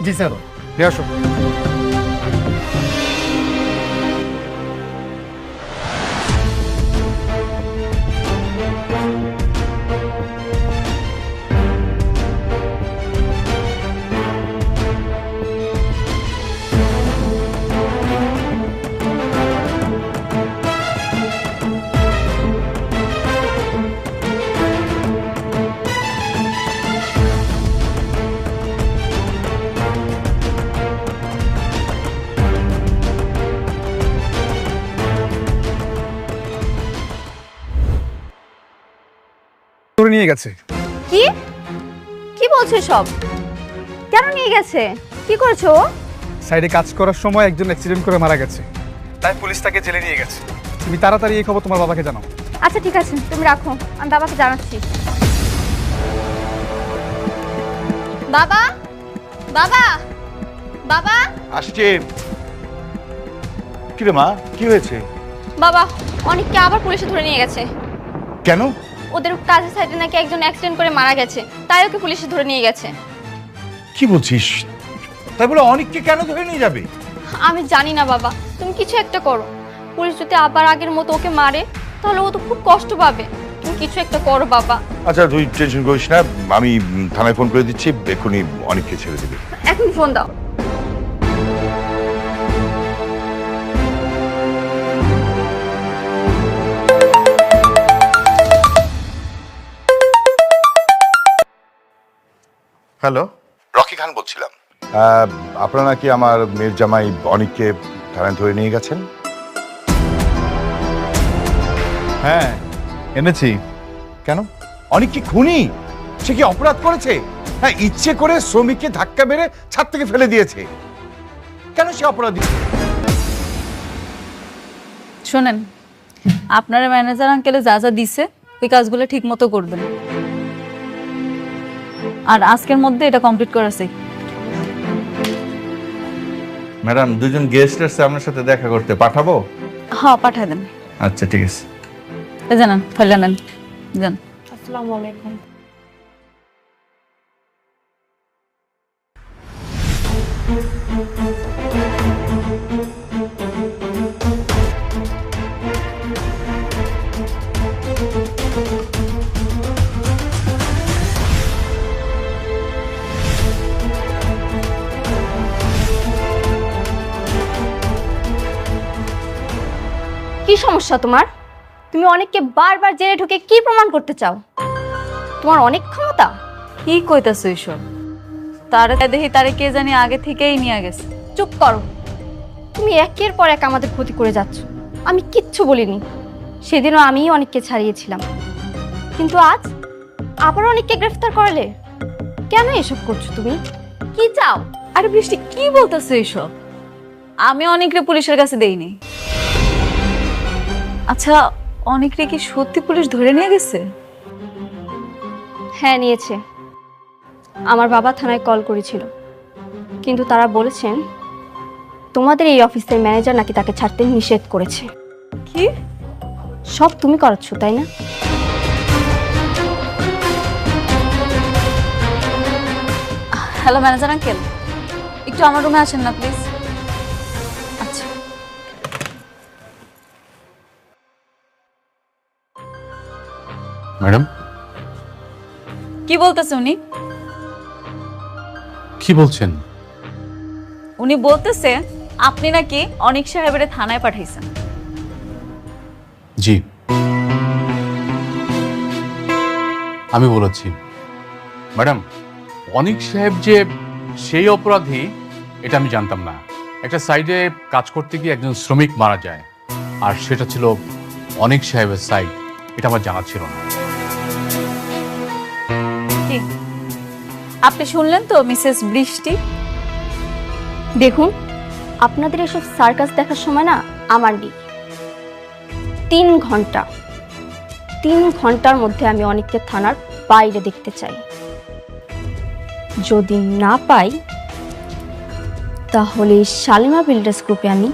জি sir. নিয়ে আসো। ধরে নিয়ে গেছে। কি কি বলছে সব? কেন নিয়ে গেছে? কি করেছো ও? সাইডে কাজ করার সময় একজন অ্যাক্সিডেন্ট করে মারা গেছে, তাই পুলিশ তাকে জেলে নিয়ে গেছে। তুমি তাড়াতাড়ি এই খবর তোমার বাবাকে জানাও। আচ্ছা ঠিক আছে, তুমি রাখো, আমি বাবাকে জানাচ্ছি। বাবা, বাবা, বাবা, আসছে। কি রে মা, কি হয়েছে? বাবা, অনেককে আবার পুলিশে ধরে নিয়ে গেছে। কেন? ওদের কাজের সাইডে নাকি একজন অ্যাক্সিডেন্ট করে মারা গেছে, তাই ওকে পুলিশে ধরে নিয়ে গেছে। কি বলছিস? তাই বলে অনেককে কেন ধরে নিয়ে যাবে? আমি জানি না বাবা, তুমি কিছু একটা করো। পুলিশ যদি আবার আগের মতো ওকে মারে তাহলে ও তো খুব কষ্ট পাবে। তুমি কিছু একটা করো বাবা। আচ্ছা তুই টেনশন করিস না, আমি থানায় ফোন করে দিচ্ছি, এক্ষুনি অনেককে ছেড়ে দিবি। এখন ফোন দাও। হ্যালো, রকি খান বলছিলাম। আপনারা নাকি আমার মেয়ের জামাই অনেককে থানায় ধরে নিয়ে গেছেন? হ্যাঁ, এনেছি। কেন? অনেক কি খুনি? সে কি অপরাধ করেছে? হ্যাঁ, ইচ্ছে করে শ্রমিককে ধাক্কা মেরে ছাদ থেকে ফেলে দিয়েছে। কেন সে অপরাধী? শোনেন, আপনার ম্যানেজার আঙ্কেলে যা যা দিছে ওই কাজগুলো ঠিক মতো করবেন, আর আজকের মধ্যে এটা কমপ্লিট করা চাই। ম্যাডাম, দুজন গেস্ট আসছে আপনার সাথে দেখা করতে, পাঠাবো? হ্যাঁ, পাঠায় দেন। আচ্ছা ঠিক আছে। জানান, ফাইলা নেন, যান। আসসালামু আলাইকুম। কি সমস্যা তোমার? তুমি অনেককে বারবার জেলে ঢুকে কি প্রমাণ করতে চাও? তোমার অনেক ক্ষমতা। কি কইতাছো এইসব? তারে দেখি তারে কে জানি আগে থেকেই নিয়ে গেছে। চুপ করো। তুমি একের পর এক আমাদের ক্ষতি করে যাচ্ছ। আমি কিচ্ছু বলিনি। সেদিনও আমিই অনেককে ছাড়িয়েছিলাম, কিন্তু আজ আবার অনেককে গ্রেফতার করলে। কেন এসব করছো তুমি? কি চাও? আরে বৃষ্টি, কি বলতেছো এইসব? আমি অনেকরে পুলিশের কাছে দেইনি। আচ্ছা, অনেকরে কি সত্যি পুলিশ ধরে নিয়ে গেছে? হ্যাঁ, নিয়েছে। আমার বাবা থানায় কল করেছিল, কিন্তু তারা বলেছেন তোমাদের এই অফিসের ম্যানেজার নাকি তাকে ছাড়তে নিষেধ করেছে। কি? সব তুমি করাচ্ছ, তাই না? হ্যালো ম্যানেজার আঙ্কেল, একটু আমার রুমে আসেন না প্লিজ। আচ্ছা। ম্যাডাম, কি বলতেছে উনি? কি বলছেন? উনি বলতেছে আপনি নাকি অনিক সাহেবের থানায় পাঠাইছেন। জি, আমি বলেছি। ম্যাডাম, অনিক সাহেব যে সেই অপরাধী এটা আমি জানতাম না। একটা সাইডে কাজ করতে গিয়ে একজন শ্রমিক মারা যায়, আর সেটা ছিল অনিক সাহেবের সাইড, এটা আমার জানা ছিল না। কি আপনি শুনলেন তো মিসেস বৃষ্টি? দেখুন, আপনাদের এসব সার্কাস দেখার সময় না আমার নেই। 3 ঘন্টার মধ্যে আমি অনেককে থানার বাইরে দেখতে চাই। যদি না পাই তাহলে শালিমা বিল্ডার্স গ্রুপে আমি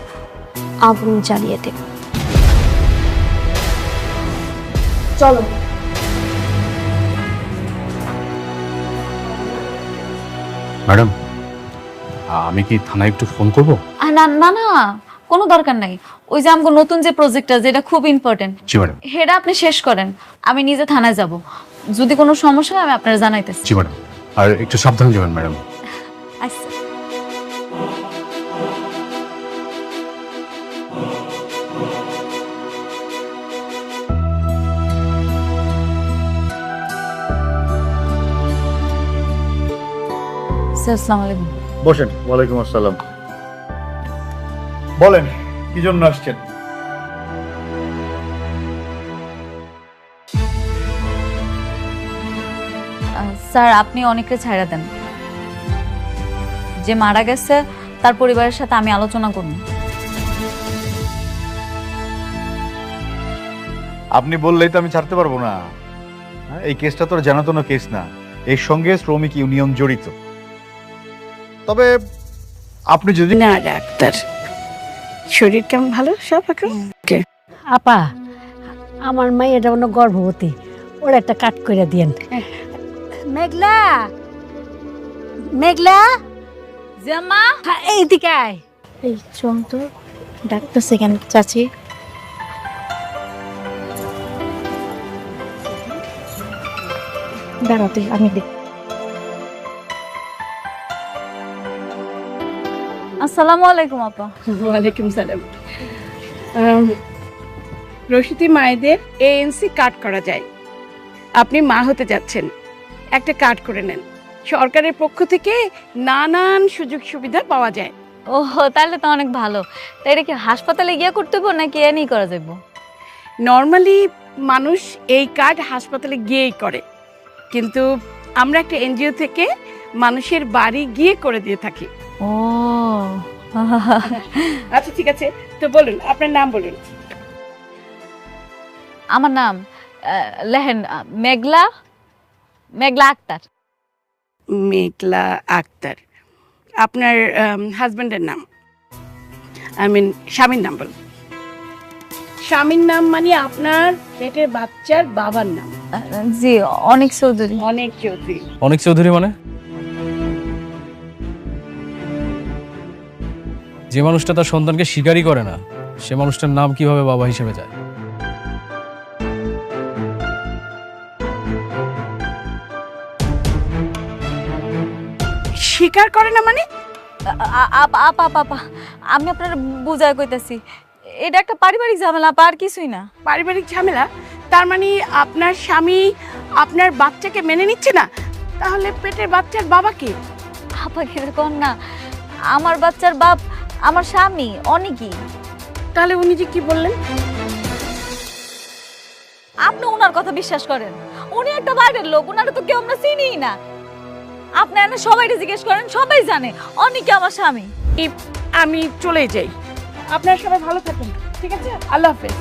আগুন জ্বালিয়ে দেব। চলো। ম্যাডাম, আমি কি থানায় একটু ফোন করব? না না না, কোনো দরকার নাই। ওই যে আমাকে নতুন যে প্রজেক্টটা, যেটা খুব ইম্পর্টেন্ট, জি ম্যাডাম। সেটা আপনি শেষ করেন, আমি নিজে থানায় যাব। যদি কোনো সমস্যা হয় আমি আপনারা জানাইতেছি। জি ম্যাডাম। আর একটু সাবধানে যাবেন ম্যাডাম। আচ্ছা। স্যার, আসসালামু আলাইকুম। বসেন। ওয়ালাইকুম আসসালাম। বলেন কি জন্য আসছেন? স্যার, আপনি অনেককে ছাইড়া দেন। যে মারা গেছে তার পরিবারের সাথে আমি আলোচনা করব। আপনি বললেই তো আমি ছাড়তে পারবো না। এই কেসটা তো জানাতনো কেস না, এর সঙ্গে শ্রমিক ইউনিয়ন জড়িত। তবে আপনি যদি না ডাক্তার, শরীর কেমন ভালো সব এখন? আপা, আমার মাইয়াটা অন্য গর্ভবতী, ওর একটা কাট করে দিয়েন। মেঘলা, মেঘলা, জামা, এইদিকে আয়। এই চল তো, ডাক্তার সেকেন্ড চাচি। দাঁড়াতে আমি দেখ। আসসালামু আলাইকুম আপা। ওয়ালাইকুম সালাম। প্রসূতি মায়েদের এএনসি কার্ড করা যায়। আপনি মা হতে যাচ্ছেন, একটা কার্ড করে নেন। সরকারের পক্ষ থেকে নানান সুযোগ সুবিধা পাওয়া যায়। ও, তাহলে তো অনেক ভালো। তাই এটা কি হাসপাতালে গিয়ে করতে হবে নাকি এনি করা যাবে? নর্মালি মানুষ এই কার্ড হাসপাতালে গিয়েই করে, কিন্তু আমরা একটা এনজিও থেকে মানুষের বাড়ি গিয়ে করে দিয়ে থাকি। ও, আচ্ছা ঠিক আছে, তো বলুন আপনার নাম বলুন। আমার নাম লেহেন মেঘলা, মেঘলা আক্তার। মেঘলা আক্তার। আপনার হাজবেন্ডের নাম, আই মিন স্বামীর নাম বলুন। স্বামীর নাম মানে আপনার পেটের বাচ্চার বাবার নাম? জি, অনেক চৌধুরী। অনেক চৌধুরী। অনেক চৌধুরী মানে? যে মানুষটা তার সন্তানকে স্বীকারই করে না, সে মানুষটার নাম কিভাবে বাবা হিসেবে যায়? স্বীকার করে না মানে? আপা, আমি আপনার বুঝায় কইতাছি, এটা একটা পারিবারিক ঝামেলা, আপা, আর কিছুই না। পারিবারিক ঝামেলা? তার মানে আপনার স্বামী আপনার বাচ্চাকে মেনে নিচ্ছে না? তাহলে পেটের বাচ্চার বাবা কে? আপা, কিরকম না, আমার বাচ্চার বাপ আমার স্বামী অনেকই। তাহলে উনি যে কি বললেন? আপনি ওনার কথা বিশ্বাস করেন? উনি একটা বাইরের লোক, ওনারা তো কেউ আমরা চিনিই না। আপনি এনে সবাই জিজ্ঞেস করেন, সবাই জানে অনেকে আমার স্বামী। আমি চলে যাই, আপনারা সবাই ভালো থাকুন, ঠিক আছে? আল্লাহ হাফেজ।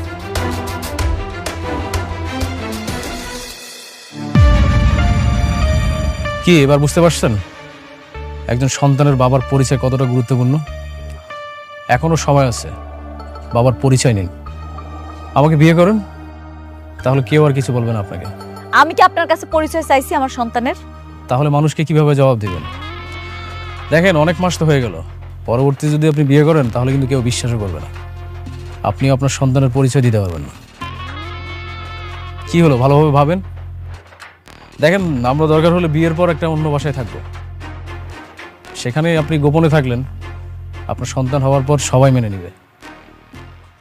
কি এবার বুঝতে পারছেন একজন সন্তানের বাবার পরিচয় কতটা গুরুত্বপূর্ণ? এখনো সময় আছে, বাবার পরিচয় নিন, আমাকে বিয়ে করুন, তাহলে কেউ আর কিছু বলবে না আপনাকে। আমি কি আপনার কাছে পরিচয় চাইছি আমার সন্তানের? তাহলে মানুষকে কিভাবে জবাব দিবেন? দেখেন, অনেক মাস তো হয়ে গেল, পরবর্তী যদি আপনি বিয়ে করেন তাহলে কিন্তু কেউ বিশ্বাসও করবে না, আপনি আপনার সন্তানের পরিচয় দিতে পারবেন না। কি হলো, ভালোভাবে ভাবেন। দেখেন, আমরা দরকার হলে বিয়ের পর একটা অন্য বাসায় থাকবো, সেখানে আপনি গোপনে থাকলেন, আপনার সন্তান হওয়ার পর সবাই মেনে নেবে।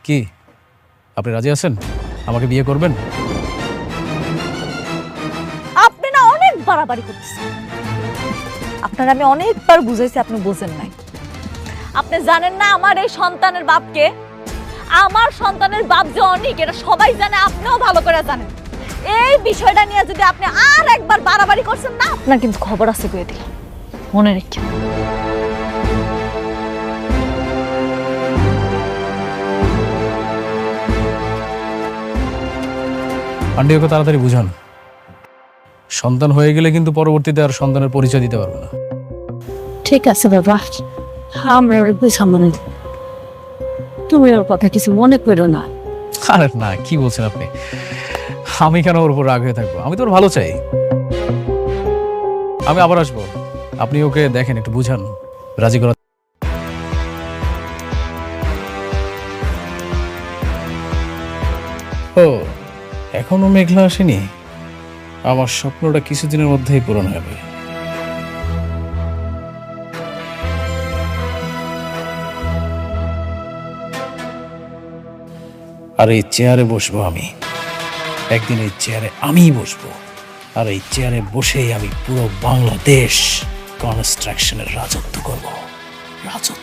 কি আপনি রাজি আছেন? আমাকে বিয়ে করবেন? আপনি না অনেক বাড়াবাড়ি করতেছেন। আপনার আমি অনেকবার বুঝাইছি, আপনি বোঝেন নাই। আপনি জানেন না আমার এই সন্তানের বাপকে? আমার সন্তানের বাপ যে অনেক, এটা সবাই জানে, আপনিও ভালো করে জানেন। এই বিষয়টা নিয়ে যদি আপনি আর একবার বাড়াবাড়ি করছেন না, আপনার কিন্তু খবর আছে কইয়া দিলাম, মনে রেখে। আন্টি, ওকে তাড়াতাড়ি বুঝান, সন্তান হয়ে গেলে কিন্তু পরবর্তীতে আর সন্তানের পরিচয় দিতে পারবো না। ঠিক আছে বাবা, আমরা ওর বুঝাবো না। তুমি ওর কথা কিছু মনে করো না। আরে না, কি বলছেন আপনি? আমি কেন ওর উপর রাগ হয়ে থাকবো? আমি তো ওর ভালো চাই। আমি আবার আসবো, আপনি ওকে দেখেন, একটু বুঝান, রাজি করা। ও এখনো মেঘলা আসেনি? আমার স্বপ্নটা কিছুদিনের মধ্যেই পূরণ হবে। আর এই চেয়ারে বসবো আমি, একদিন এই চেয়ারে আমিই বসবো, আর এই চেয়ারে বসেই আমি পুরো বাংলাদেশ কনস্ট্রাকশনের রাজত্ব করব। রাজত্ব।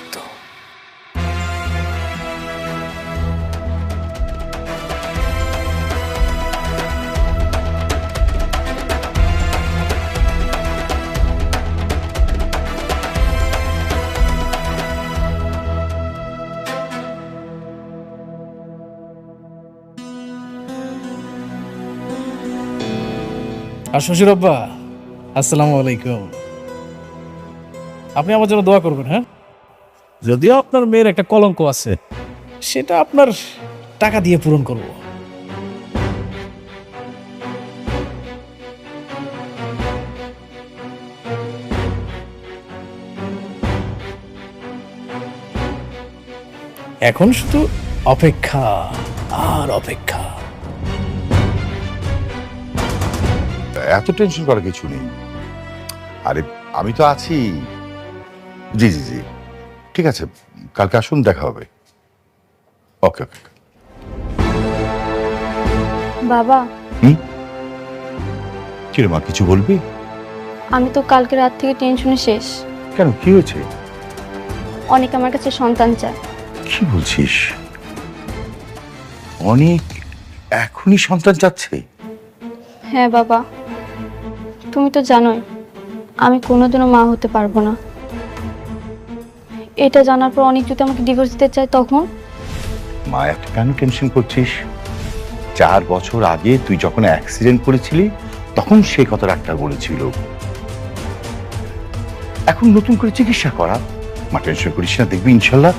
আর শ্বশুর আব্বা, আসসালামু আলাইকুম। আপনি আমার জন্য দোয়া করবেন, হ্যাঁ? যদিও আপনার মেয়ের একটা কলঙ্ক আছে, সেটা আপনার টাকা দিয়ে পূরণ করব। এখন শুধু অপেক্ষা আর অপেক্ষা। এত টেনশন করার কিছু নেই। আরে আমি তো আছি। জি জি জি, ঠিক আছে, কালকে আসুন, দেখা হবে। ওকে ওকে। বাবা, কি রে মা, কিছু বলবি? আমি তো কালকে রাত থেকে টেনশনে শেষ। কেন, কি হয়েছে? অনেক আমার কাছে সন্তান চায়। কি বলছিস? অনেক এখনই সন্তান চাচ্ছে? হ্যাঁ বাবা, তুমি তো জানোই আমি কোনোদিনও মা হতে পারবো না। এটা জানার পর অনেক যদি আমাকে ডিভোর্স দিতে চায় তখন? মা, এত কেন টেনশন করছিস? 4 বছর আগে তুই যখন অ্যাক্সিডেন্ট করেছিলি তখন সে কত ডাক্তার বলেছিল। এখন নতুন করে চিকিৎসা করা। মা, টেনশন করিস না, দেখবি ইনশাল্লাহ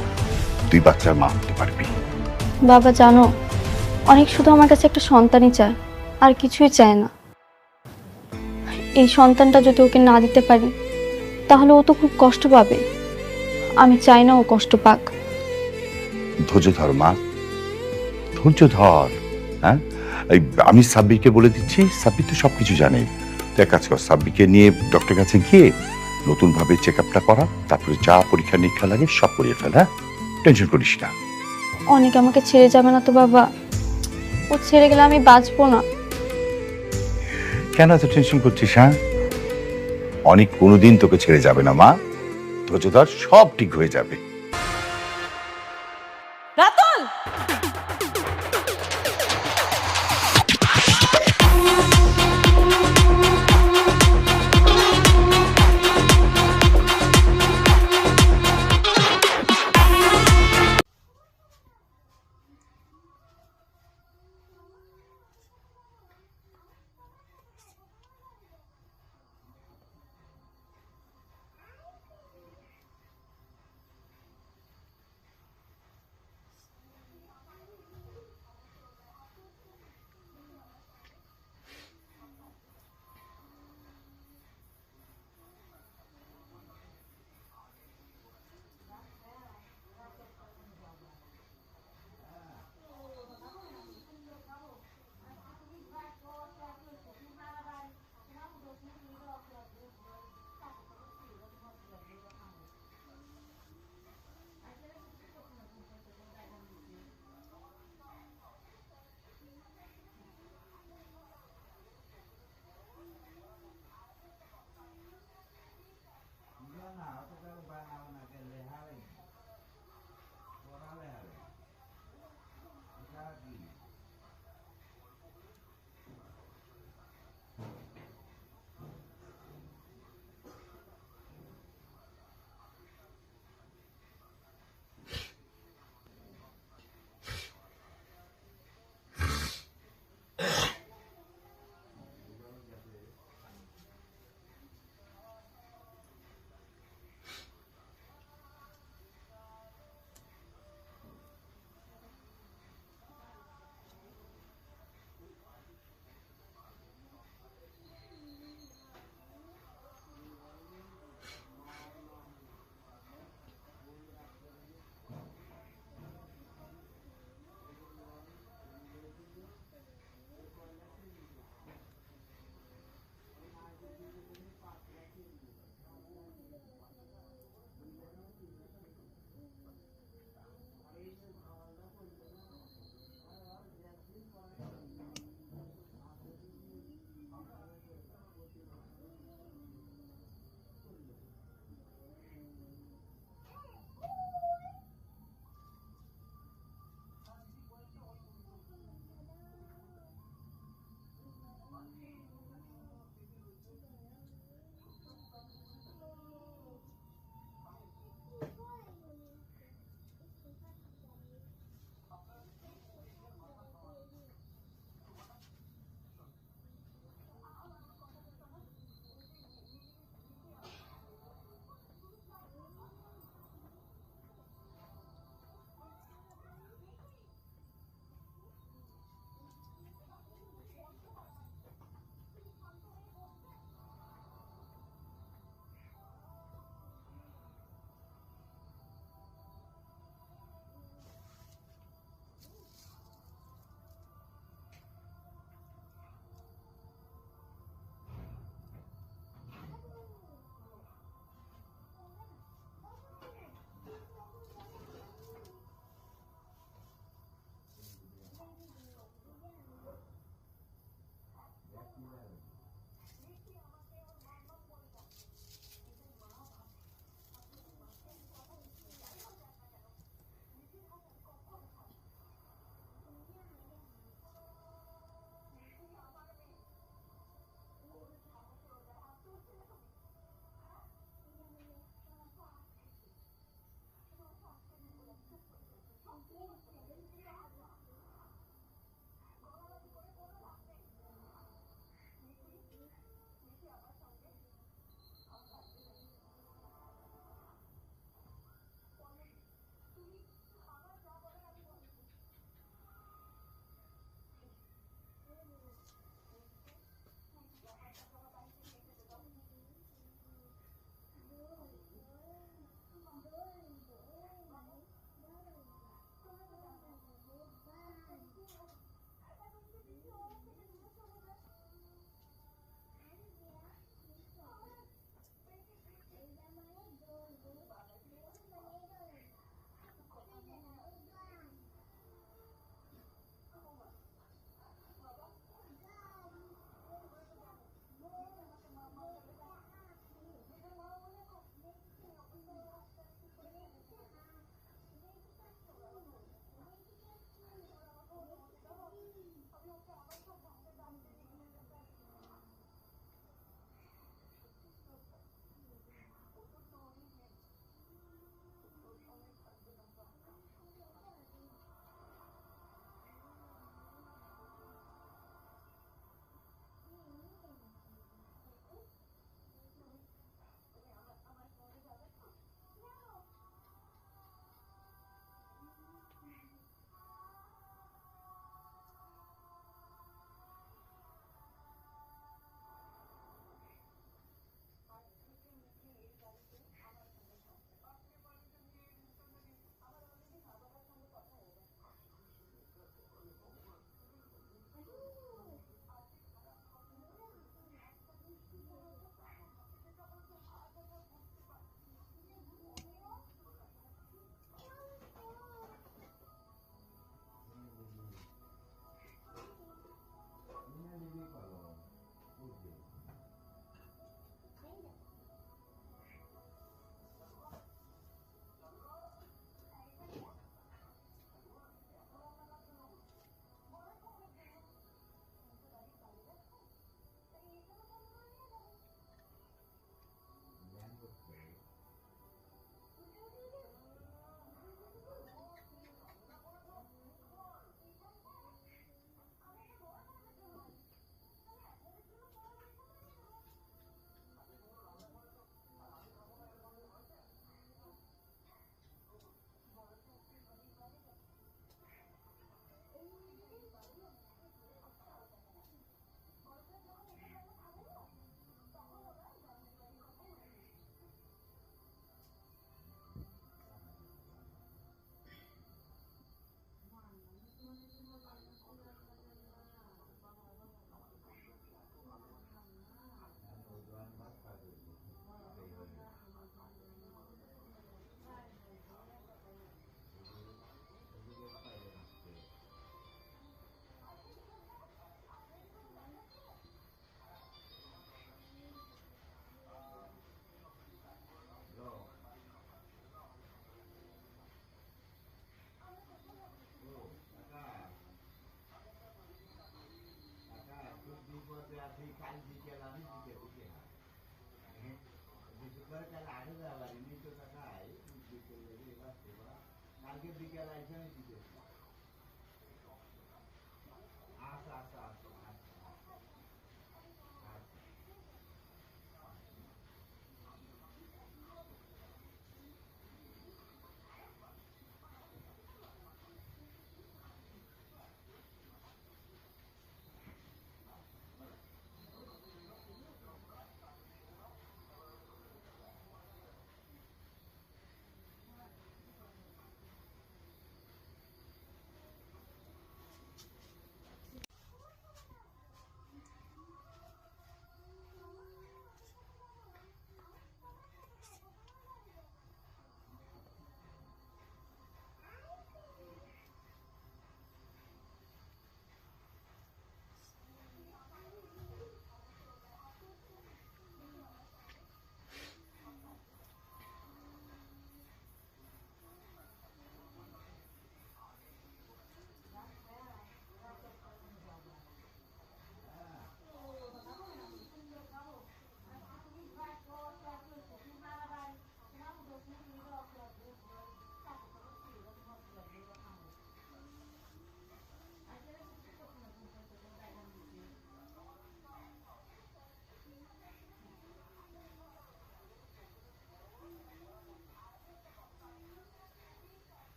তুই বাচ্চার মা হতে পারবি। বাবা জানো, অনেক শুধু আমার কাছে একটা সন্তানই চায়, আর কিছুই চায় না। এই সন্তানটা যদি ওকে না দিতে পারি তাহলে ও তো খুব কষ্ট পাবে। আমি চাই না ও কষ্ট পাক। ধৈর্য ধর মা, ধৈর্য ধর। হ্যাঁ, আমি সাব্বিরকে বলে দিচ্ছি, সাব্বির তো সবকিছু জানে। তো এক কাজ কর, সাব্বিরকে নিয়ে ডক্টরের কাছে গিয়ে নতুন ভাবে চেক আপটা করা, তারপরে যা পরীক্ষা নিরীক্ষা লাগে সব করিয়ে ফেল। হ্যাঁ, টেনশন করিস না। অনেক আমাকে ছেড়ে যাবে না তো বাবা? ও ছেড়ে গেলে আমি বাঁচবো না। কেন এত টেনশন করছিস? হ্যাঁ, অনেক কোনোদিন তোকে ছেড়ে যাবে না মা, ধৈর্য ধর, সব ঠিক হয়ে যাবে। রাতুল, কাল 8,000 বাড়ি নিয়ে তো টাকায় বিক্রি করলে বাঁচতে বা কালকে বিকেল আইসে আমি